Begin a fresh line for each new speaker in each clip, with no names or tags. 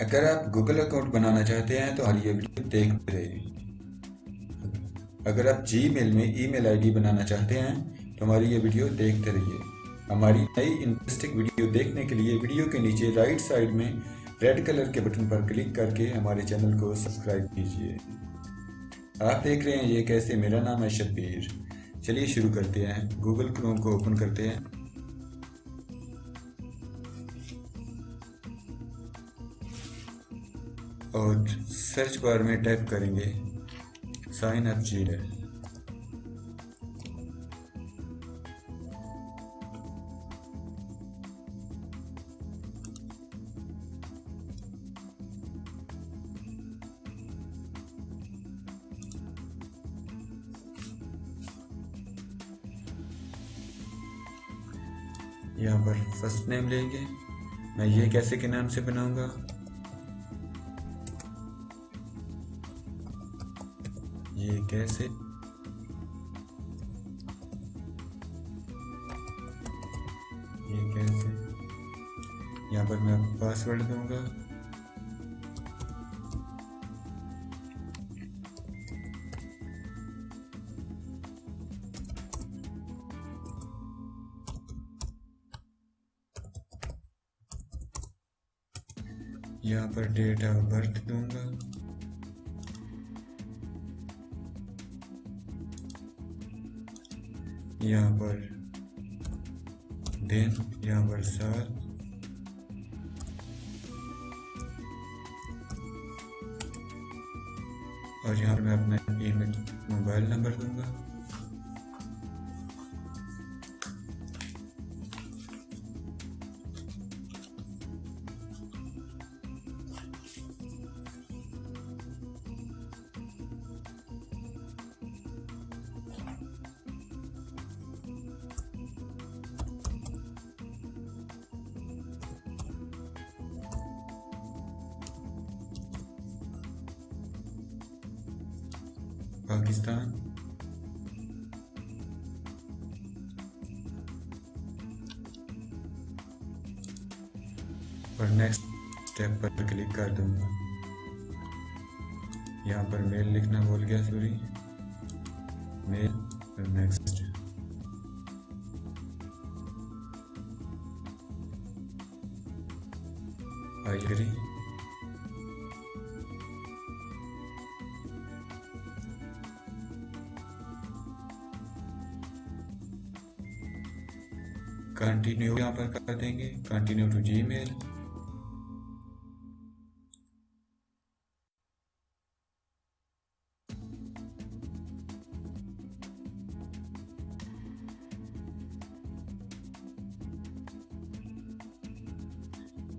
अगर आप Google account बनाना चाहते हैं तो हमारी ये वीडियो देखते रहिए। अगर आप जीमेल में ईमेल आईडी बनाना चाहते हैं तो हमारी ये वीडियो देखते रहिए। हमारी नई इंटरेस्टिंग वीडियो देखने के लिए वीडियो के नीचे राइट साइड में रेड कलर के बटन पर क्लिक करके हमारे चैनल को सब्सक्राइब कीजिए। आप देख रहे हैं ये कैसे। मेरा नाम है शब्बीर। चलिए शुरू करते हैं। गूगल क्रोम को ओपन करते हैं और सर्च बार में टाइप करेंगे साइन अप जीमेल। यहाँ पर फर्स्ट नेम लेंगे। मैं ये कैसे के नाम से बनाऊंगा। ये कैसे, ये कैसे। यहाँ पर मैं पासवर्ड दूंगा। यहाँ पर डेट ऑफ बर्थ दूंगा। यहाँ पर दिन, यहाँ पर साल, और यहाँ पर मैं अपना ईमेल मोबाइल नंबर दूंगा। पाकिस्तान, और नेक्स्ट स्टेप पर क्लिक कर दूंगा। यहाँ पर मेल लिखना भूल गया, सॉरी। मेल और नेक्स्ट। I agree. कंटिन्यू यहाँ पर कर देंगे, कंटिन्यू टू जीमेल।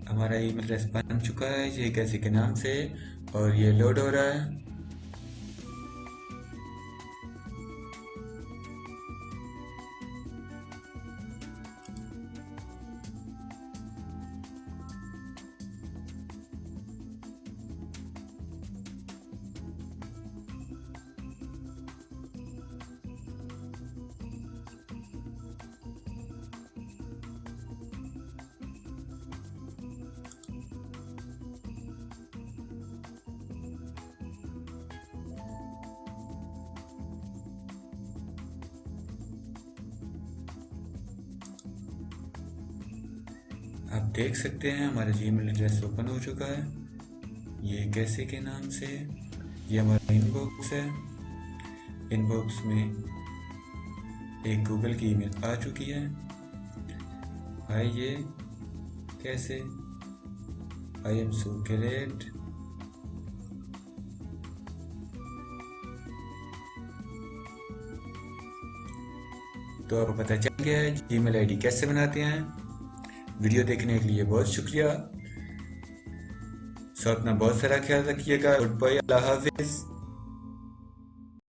हमारा ईमेल एड्रेस बन चुका है, ये कैसे के नाम से, और ये लोड हो रहा है। आप देख सकते हैं हमारा जीमेल एड्रेस ओपन हो चुका है, ये कैसे के नाम से। ये हमारा इनबॉक्स है। इनबॉक्स में एक गूगल की ईमेल आ चुकी है। हाय, ये कैसे। I am so great. तो आपको पता चल गया है जीमेल आईडी कैसे बनाते हैं। वीडियो देखने के लिए बहुत शुक्रिया। सो अपना बहुत सारा ख्याल रखिएगा। गुड बाय, अल्लाह हाफिज।